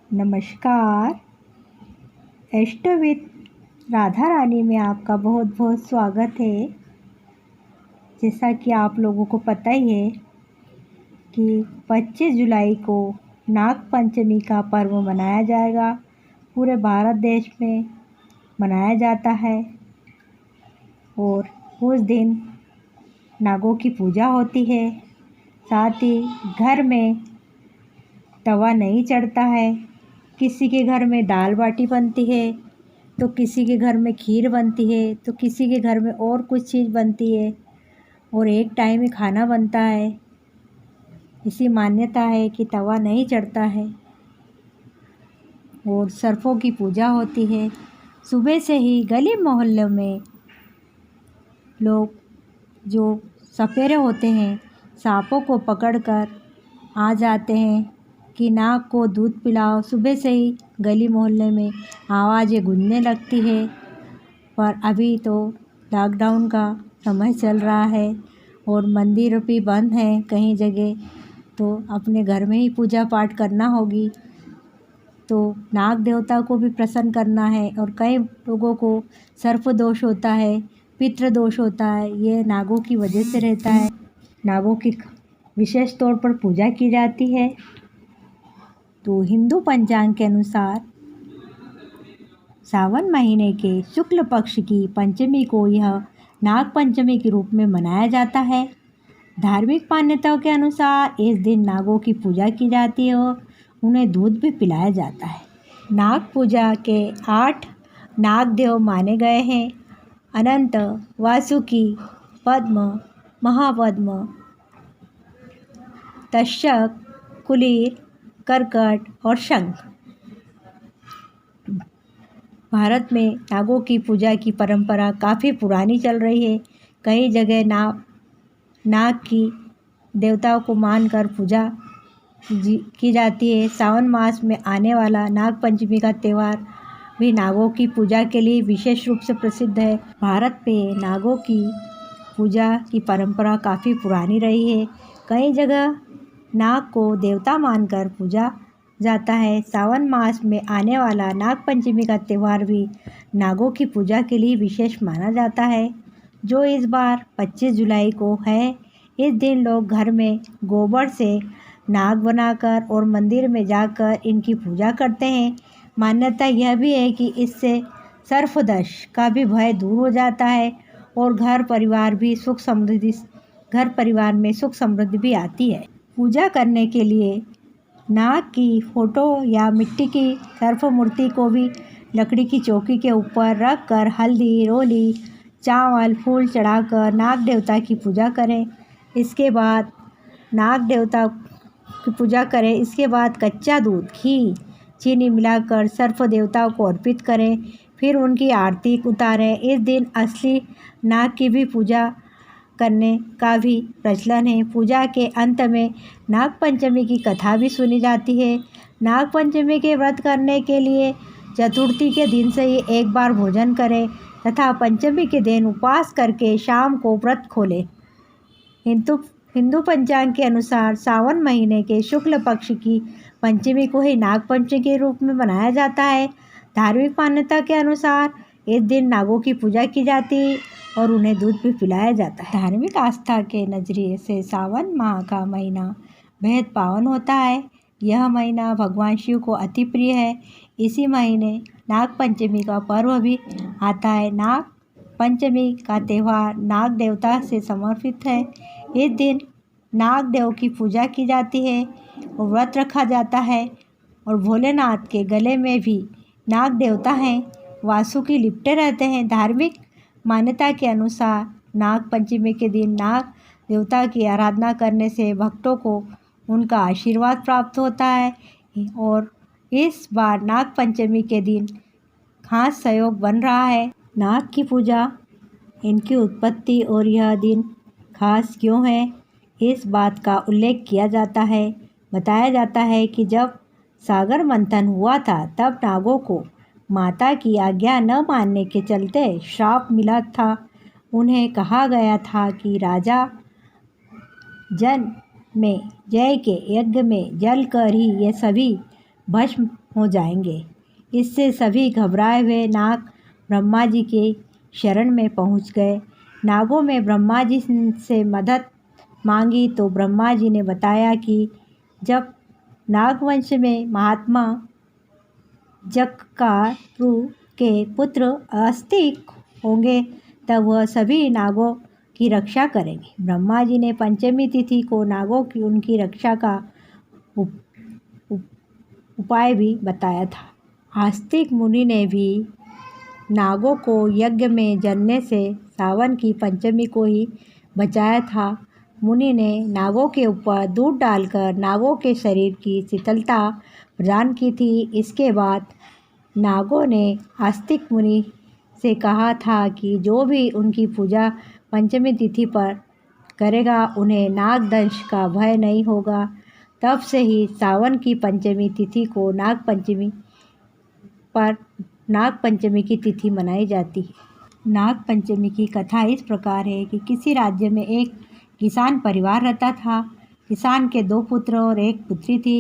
नमस्कार। Astro with Radha Rani में आपका बहुत बहुत स्वागत है। जैसा कि आप लोगों को पता ही है कि 25 जुलाई को नाग पंचमी का पर्व मनाया जाएगा। पूरे भारत देश में मनाया जाता है और उस दिन नागों की पूजा होती है। साथ ही घर में तवा नहीं चढ़ता है। किसी के घर में दाल बाटी बनती है तो किसी के घर में खीर बनती है तो किसी के घर में और कुछ चीज़ बनती है और एक टाइम ही खाना बनता है। इसी मान्यता है कि तवा नहीं चढ़ता है और सर्पों की पूजा होती है। सुबह से ही गली मोहल्ले में लोग जो सपेरे होते हैं सांपों को पकड़कर आ जाते हैं कि नाग को दूध पिलाओ। सुबह से ही गली मोहल्ले में आवाज़ें गूंजने लगती है। पर अभी तो लॉकडाउन का समय चल रहा है और मंदिर भी बंद हैं कहीं जगह, तो अपने घर में ही पूजा पाठ करना होगी। तो नाग देवता को भी प्रसन्न करना है और कई लोगों को सर्प दोष होता है, पितृ दोष होता है, ये नागों की वजह से रहता है। नागों की विशेष तौर पर पूजा की जाती है। तो हिंदू पंचांग के अनुसार सावन महीने के शुक्ल पक्ष की पंचमी को यह नाग पंचमी के रूप में मनाया जाता है। धार्मिक मान्यताओं के अनुसार इस दिन नागों की पूजा की जाती है और उन्हें दूध भी पिलाया जाता है। नाग पूजा के 8 नाग देव माने गए हैं: अनंत, वासुकी, पद्म, महापद्म, तक्षक, कुलीर, करकट और शंख। भारत में नागों की पूजा की परंपरा काफ़ी पुरानी चल रही है। कई जगह नाग की देवताओं को मानकर पूजा की जाती है। सावन मास में आने वाला नाग पंचमी का त्यौहार भी नागों की पूजा के लिए विशेष रूप से प्रसिद्ध है। भारत में नागों की पूजा की परंपरा काफ़ी पुरानी रही है। कई जगह नाग को देवता मानकर पूजा जाता है। सावन मास में आने वाला नाग पंचमी का त्यौहार भी नागों की पूजा के लिए विशेष माना जाता है, जो इस बार 25 जुलाई को है। इस दिन लोग घर में गोबर से नाग बनाकर और मंदिर में जाकर इनकी पूजा करते हैं। मान्यता यह भी है कि इससे सर्पदंश का भी भय दूर हो जाता है और घर परिवार में सुख समृद्धि भी आती है। पूजा करने के लिए नाग की फोटो या मिट्टी की सर्प मूर्ति को भी लकड़ी की चौकी के ऊपर रख कर हल्दी, रोली, चावल, फूल चढ़ाकर नाग देवता की पूजा करें। इसके बाद नाग देवता की पूजा करें। इसके बाद कच्चा दूध, घी, चीनी मिलाकर सर्प देवताओं को अर्पित करें। फिर उनकी आरती उतारें। इस दिन असली नाग की भी पूजा करने का भी प्रचलन है। पूजा के अंत में नाग पंचमी की कथा भी सुनी जाती है। नाग पंचमी के व्रत करने के लिए चतुर्थी के दिन से ही एक बार भोजन करें तथा पंचमी के दिन उपवास करके शाम को व्रत खोलें। हिंदू पंचांग के अनुसार सावन महीने के शुक्ल पक्ष की पंचमी को ही नाग पंचमी के रूप में मनाया जाता है। धार्मिक मान्यता के अनुसार इस दिन नागों की पूजा की जाती है और उन्हें दूध भी पिलाया जाता है। धार्मिक आस्था के नज़रिए से सावन माह का महीना बेहद पावन होता है। यह महीना भगवान शिव को अति प्रिय है। इसी महीने नाग पंचमी का पर्व भी आता है। नाग पंचमी का त्यौहार नाग देवता से समर्पित है। इस दिन नाग देव की पूजा की जाती है और व्रत रखा जाता है और भोलेनाथ के गले में भी नाग देवता हैं, वासुकी लिपटे रहते हैं। धार्मिक मान्यता के अनुसार नाग पंचमी के दिन नाग देवता की आराधना करने से भक्तों को उनका आशीर्वाद प्राप्त होता है और इस बार नाग पंचमी के दिन खास सहयोग बन रहा है। नाग की पूजा, इनकी उत्पत्ति और यह दिन खास क्यों है, इस बात का उल्लेख किया जाता है। बताया जाता है कि जब सागर मंथन हुआ था तब नागों को माता की आज्ञा न मानने के चलते श्राप मिला था। उन्हें कहा गया था कि राजा जन में जय के यज्ञ में जल कर ही ये सभी भस्म हो जाएंगे। इससे सभी घबराए हुए नाग ब्रह्मा जी के शरण में पहुंच गए। नागों में ब्रह्मा जी से मदद मांगी तो ब्रह्मा जी ने बताया कि जब नागवंश में महात्मा जक्कारु के पुत्र आस्तिक होंगे तब वह सभी नागों की रक्षा करेंगे। ब्रह्मा जी ने पंचमी तिथि को नागों की उनकी रक्षा का उपाय भी बताया था। आस्तिक मुनि ने भी नागों को यज्ञ में जलने से सावन की पंचमी को ही बचाया था। मुनि ने नागों के ऊपर दूध डालकर नागों के शरीर की शीतलता प्रदान की थी। इसके बाद नागों ने आस्तिक मुनि से कहा था कि जो भी उनकी पूजा पंचमी तिथि पर करेगा उन्हें नागदंश का भय नहीं होगा। तब से ही सावन की पंचमी तिथि को नाग पंचमी की तिथि मनाई जाती है। नाग पंचमी की कथा इस प्रकार है कि किसी राज्य में एक किसान परिवार रहता था। किसान के 2 पुत्र और 1 पुत्री थी।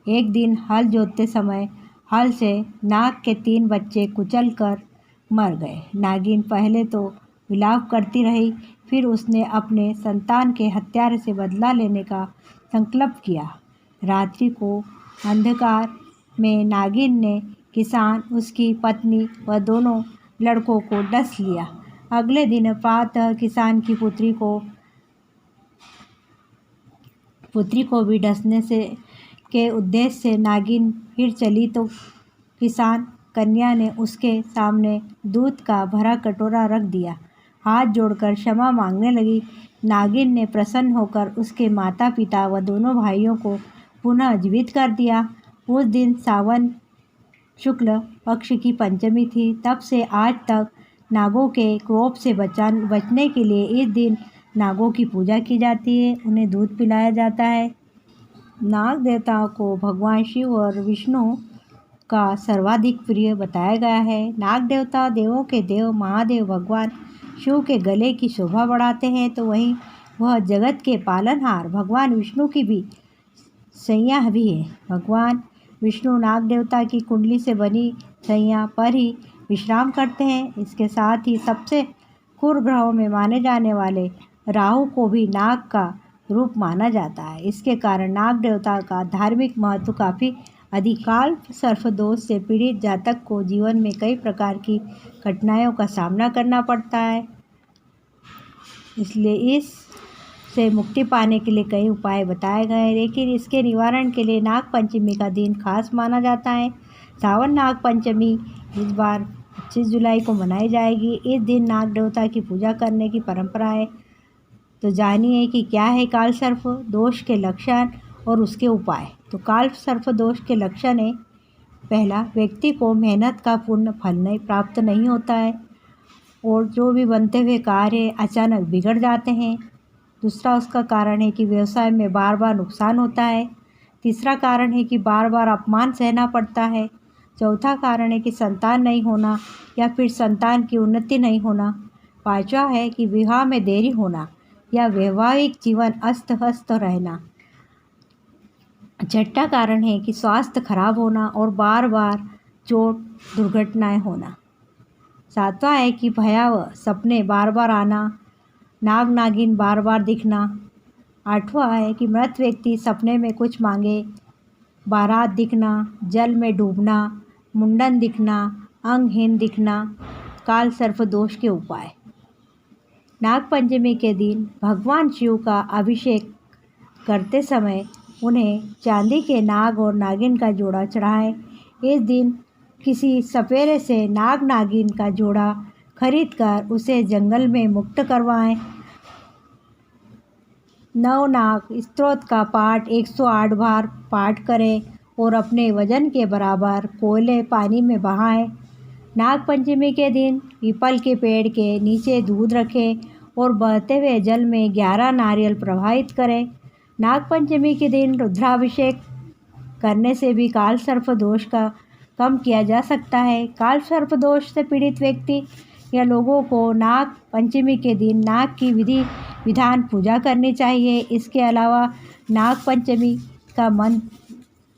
एक दिन हल जोतते समय हल से नाग के 3 बच्चे कुचल कर मर गए। नागिन पहले तो विलाप करती रही, फिर उसने अपने संतान के हत्यारे से बदला लेने का संकल्प किया। रात्रि को अंधकार में नागिन ने किसान, उसकी पत्नी व दोनों लड़कों को डस लिया। अगले दिन प्रातः किसान की पुत्री को भी डसने के उद्देश्य से नागिन फिर चली तो किसान कन्या ने उसके सामने दूध का भरा कटोरा रख दिया। हाथ जोड़कर क्षमा मांगने लगी। नागिन ने प्रसन्न होकर उसके माता पिता व दोनों भाइयों को पुनः जीवित कर दिया। उस दिन सावन शुक्ल पक्ष की पंचमी थी। तब से आज तक नागों के कोप से बचने के लिए इस दिन नागों की पूजा की जाती है, उन्हें दूध पिलाया जाता है। नाग देवताओं को भगवान शिव और विष्णु का सर्वाधिक प्रिय बताया गया है। नाग देवता देवों के देव महादेव भगवान शिव के गले की शोभा बढ़ाते हैं, तो वहीं वह जगत के पालनहार भगवान विष्णु की भी सैया भी है। भगवान विष्णु नाग देवता की कुंडली से बनी सैया पर ही विश्राम करते हैं। इसके साथ ही सबसे क्रूर ग्रहों में माने जाने वाले राहु को भी नाग का रूप माना जाता है। इसके कारण नाग देवता का धार्मिक महत्व काफ़ी अधिक। काल सर्प दोष से पीड़ित जातक को जीवन में कई प्रकार की कठिनाइयों का सामना करना पड़ता है, इसलिए इससे मुक्ति पाने के लिए कई उपाय बताए गए हैं। लेकिन इसके निवारण के लिए नाग पंचमी का दिन खास माना जाता है। सावन नाग पंचमी इस बार 25 जुलाई को मनाई जाएगी। इस दिन नाग देवता की पूजा करने की परंपरा है। तो जानिए कि क्या है काल सर्प दोष के लक्षण और उसके उपाय। तो काल सर्प दोष के लक्षण है, पहला, व्यक्ति को मेहनत का पूर्ण फल प्राप्त नहीं होता है और जो भी बनते हुए कार्य अचानक बिगड़ जाते हैं। दूसरा उसका कारण है कि व्यवसाय में बार बार नुकसान होता है। तीसरा कारण है कि बार बार अपमान सहना पड़ता है। चौथा कारण है कि संतान नहीं होना या फिर संतान की उन्नति नहीं होना। पांचवा है कि विवाह में देरी होना या वैवाहिक जीवन अस्त व्यस्त रहना। छठा कारण है कि स्वास्थ्य खराब होना और बार बार चोट दुर्घटनाएं होना। सातवां है कि भयावह सपने बार बार आना, नाग नागिन बार बार दिखना। आठवां है कि मृत व्यक्ति सपने में कुछ मांगे, बारात दिखना, जल में डूबना, मुंडन दिखना, अंगहीन दिखना। काल सर्प दोष के उपाय। नाग पंचमी के दिन भगवान शिव का अभिषेक करते समय उन्हें चांदी के नाग और नागिन का जोड़ा चढ़ाएं। इस दिन किसी सपेरे से नाग नागिन का जोड़ा खरीदकर उसे जंगल में मुक्त करवाएं। नवनाग स्तोत्र का पाठ 108 बार पाठ करें और अपने वजन के बराबर कोयले पानी में बहाएं। नाग पंचमी के दिन पीपल के पेड़ के नीचे दूध रखें और बहते हुए जल में 11 नारियल प्रवाहित करें। नाग पंचमी के दिन रुद्राभिषेक करने से भी काल सर्प दोष का कम किया जा सकता है। काल सर्प दोष से पीड़ित व्यक्ति या लोगों को नाग पंचमी के दिन नाग की विधि विधान पूजा करनी चाहिए। इसके अलावा नाग पंचमी का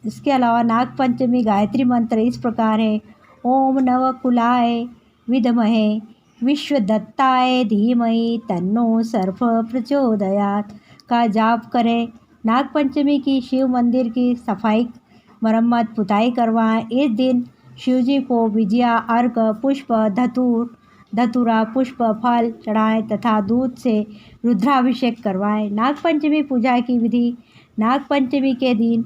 इसके अलावा नाग पंचमी गायत्री मंत्र इस प्रकार है। ओम नवकुलाय विद्महे विश्वदत्ताय धीमहि तन्नो सर्प प्रचोदयात् का जाप करें। नाग पंचमी की शिव मंदिर की सफाई मरम्मत पुताई करवाएं। इस दिन शिव जी को विजया अर्घ पुष्प धतूरा पुष्प फल चढ़ाएं तथा दूध से रुद्राभिषेक करवाएं। नाग पंचमी पूजा की विधि। नाग पंचमी के दिन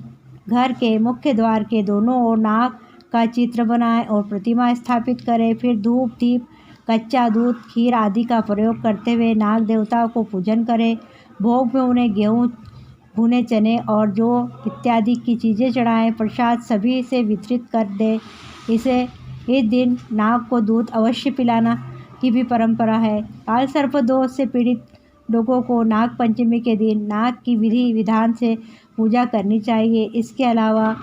घर के मुख्य द्वार के दोनों ओर नाग का चित्र बनाएं और प्रतिमा स्थापित करें। फिर धूप दीप कच्चा दूध खीर आदि का प्रयोग करते हुए नाग देवता को पूजन करें। भोग में उन्हें गेहूँ भुने चने और जौ इत्यादि की चीज़ें चढ़ाएं। प्रसाद सभी से वितरित कर दें। इस दिन नाग को दूध अवश्य पिलाना की भी परंपरा है। काल सर्प दोष से पीड़ित लोगों को नाग पंचमी के दिन नाग की विधि विधान से पूजा करनी चाहिए। इसके अलावा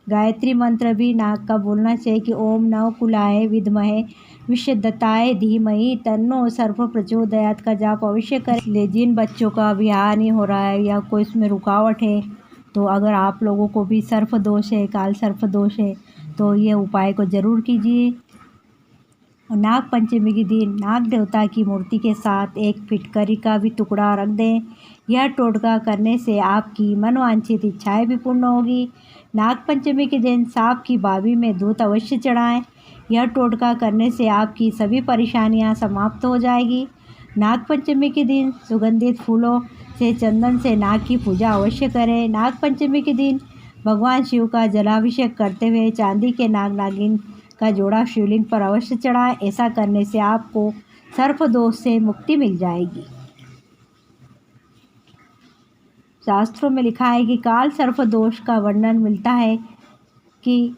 गायत्री मंत्र भी नाग का बोलना चाहिए कि ओम नवकुलाय विद्महे विश्वदत्ताय धीमहि तन्नो सर्प प्रचोदयात् का जाप अवश्य करें। इसलिए जिन बच्चों का ब्याह नहीं हो रहा है या कोई इसमें रुकावट है, तो अगर आप लोगों को भी सर्प दोष है, काल सर्प दोष है, तो ये उपाय को ज़रूर कीजिए। और नाग पंचमी के दिन नाग देवता की मूर्ति के साथ एक फिटकरी का भी टुकड़ा रख दें। यह टोटका करने से आपकी मनवांछित इच्छाएं भी पूर्ण होगी। नाग पंचमी के दिन सांप की बावी में दूध अवश्य चढ़ाएं। यह टोटका करने से आपकी सभी परेशानियां समाप्त हो जाएगी। नाग पंचमी के दिन सुगंधित फूलों से चंदन से नाग की पूजा अवश्य करें। नाग पंचमी के दिन भगवान शिव का जलाभिषेक करते हुए चांदी के नाग नागिन का जोड़ा शिवलिंग पर अवश्य चढ़ाएं। ऐसा करने से आपको सर्प दोष से मुक्ति मिल जाएगी। शास्त्रों में लिखा है कि काल सर्प दोष का वर्णन मिलता है कि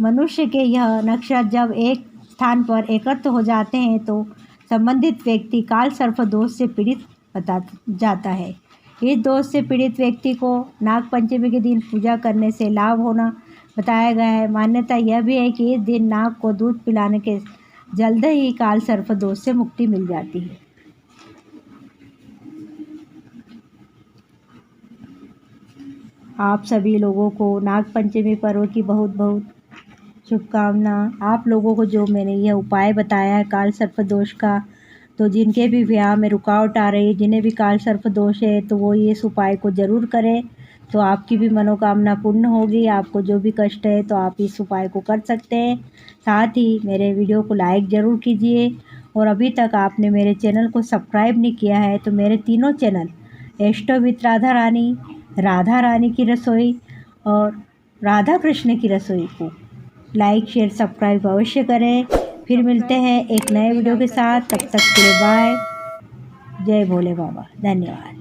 मनुष्य के यह नक्षत्र जब एक स्थान पर एकत्र हो जाते हैं तो संबंधित व्यक्ति काल सर्प दोष से पीड़ित बता जाता है। इस दोष से पीड़ित व्यक्ति को नाग पंचमी के दिन पूजा करने से लाभ होना बताया गया है। मान्यता यह भी है कि इस दिन नाग को दूध पिलाने के जल्द ही काल सर्प दोष से मुक्ति मिल जाती है। आप सभी लोगों को नाग पंचमी पर्व की बहुत बहुत शुभकामना। आप लोगों को जो मैंने यह उपाय बताया है काल सर्प दोष का, तो जिनके भी विवाह में रुकावट आ रही है, जिन्हें भी काल सर्प दोष है, तो वो इस उपाय को ज़रूर करें, तो आपकी भी मनोकामना पूर्ण होगी। आपको जो भी कष्ट है तो आप इस उपाय को कर सकते हैं। साथ ही मेरे वीडियो को लाइक ज़रूर कीजिए और अभी तक आपने मेरे चैनल को सब्सक्राइब नहीं किया है तो मेरे तीनों channel astro with Radha Rani की रसोई और राधा कृष्ण की रसोई को लाइक शेयर सब्सक्राइब अवश्य करें। फिर मिलते हैं एक नए वीडियो के साथ, तब तक के लिए बाय। जय भोले बाबा, धन्यवाद।